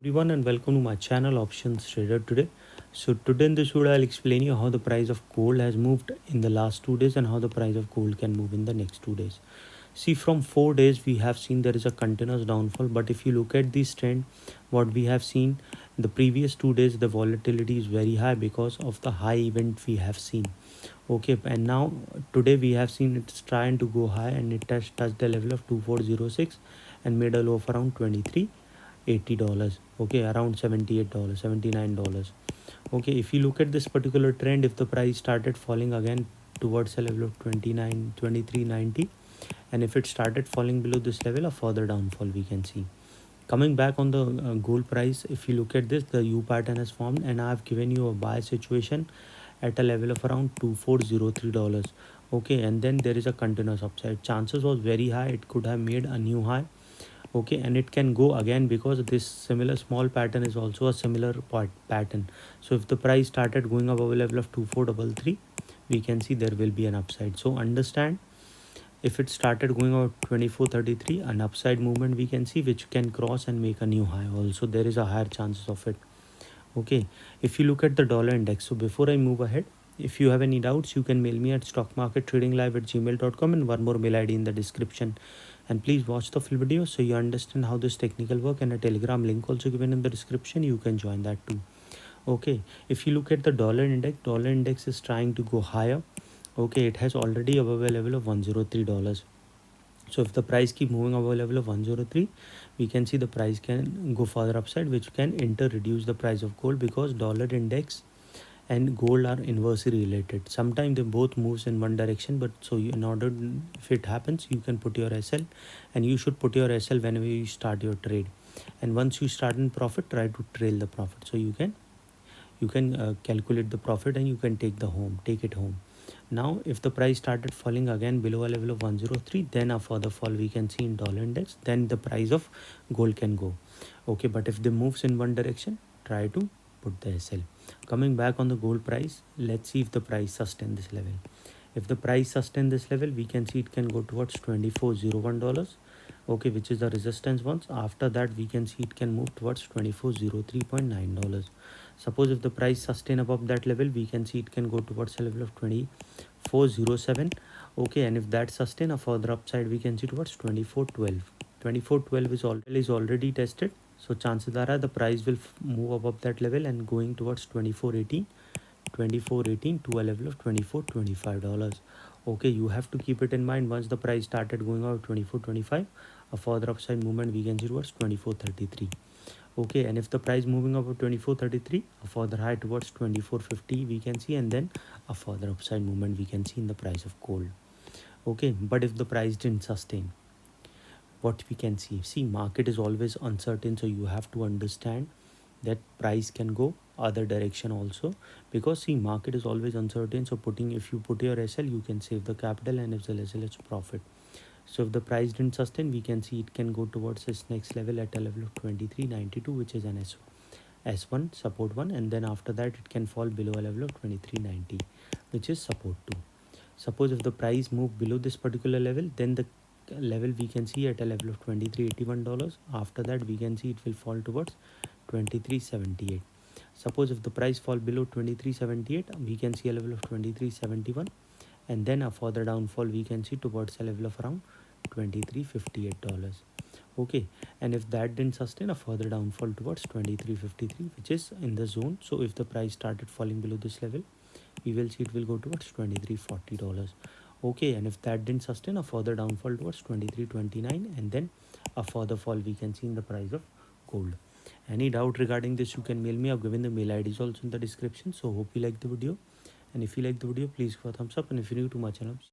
Everyone and welcome to my channel Options Trader Today. So today in this video I'll explain you how the price of gold has moved in the last 2 days and how the price of gold can move in the next 2 days. See, from 4 days we have seen there is a continuous downfall, but if you look at this trend, what we have seen the previous 2 days, the volatility is very high because of the high event we have seen. Okay, and now today we have seen it's trying to go high and it has touched the level of 2406 and made a low of around $23.80. Okay, around $78, $79. Okay, if you look at this particular trend, if the price started falling again towards a level of 23.90, and if it started falling below this level, a further downfall we can see. Coming back on the gold price, if you look at this, the U pattern has formed and I have given you a buy situation at a level of around $2403. Okay, and then there is a continuous upside. Chances was very high it could have made a new high. Okay, and it can go again because this similar small pattern is also a similar pattern. So if the price started going above a level of 2433, we can see there will be an upside. So understand, if it started going out 2433, an upside movement we can see which can cross and make a new high. Also there is a higher chances of it. Okay, if you look at the dollar index, so before I move ahead, if you have any doubts, you can mail me at stockmarkettradinglive@gmail.com and one more mail ID in the description. And please watch the full video so you understand how this technical work, and a telegram link also given in the description. You can join that too. Okay, if you look at the dollar index is trying to go higher. Okay, it has already above a level of $103. So if the price keep moving above a level of 103, we can see the price can go further upside, which can reduce the price of gold, because dollar index and gold are inversely related. Sometimes they both moves in one direction, but so you, in order, if it happens, you can put your SL, and you should put your SL whenever you start your trade. And once you start in profit, try to trail the profit, so you can calculate the profit and you can take it home. Now if the price started falling again below a level of 103, then a further fall we can see in dollar index, then the price of gold can go. Okay, but if they moves in one direction, try to put the SL. Coming back on the gold price, let's see if the price sustain this level. If the price sustain this level, we can see it can go towards $2401. Okay, which is the resistance once. After that we can see it can move towards $2403.9. Suppose if the price sustain above that level, we can see it can go towards a level of 2407. Okay, and if that sustain a further upside, we can see towards 2412. 2412 is already tested, so chances are the price will move above that level and going towards 2418 to a level of $2425. Okay, you have to keep it in mind. Once the price started going out 2425, a further upside movement we can see towards 2433. Okay, and if the price moving up to 2433, a further high towards 2450 we can see, and then a further upside movement we can see in the price of gold. Okay, but if the price didn't sustain, what we can see, market is always uncertain, so you have to understand that price can go other direction also, because see, market is always uncertain. So if you put your SL, you can save the capital, and if the SL is profit. So if the price didn't sustain, we can see it can go towards its next level at a level of 2392, which is an S1 support 1, and then after that it can fall below a level of 2390, which is support 2. Suppose if the price move below this particular level, then the level we can see at a level of $2381. After that we can see it will fall towards 2378. Suppose if the price fall below 2378, we can see a level of 2371, and then a further downfall we can see towards a level of around $2358. Okay, and if that didn't sustain, a further downfall towards 2353, which is in the zone. So if the price started falling below this level, we will see it will go towards $2340. Okay, and if that didn't sustain, a further downfall towards 2329, and then a further fall we can see in the price of gold. Any doubt regarding this, you can mail me. I've given the mail IDs also in the description. So hope you like the video, and if you like the video, please give a thumbs up, and if you're new to my channel,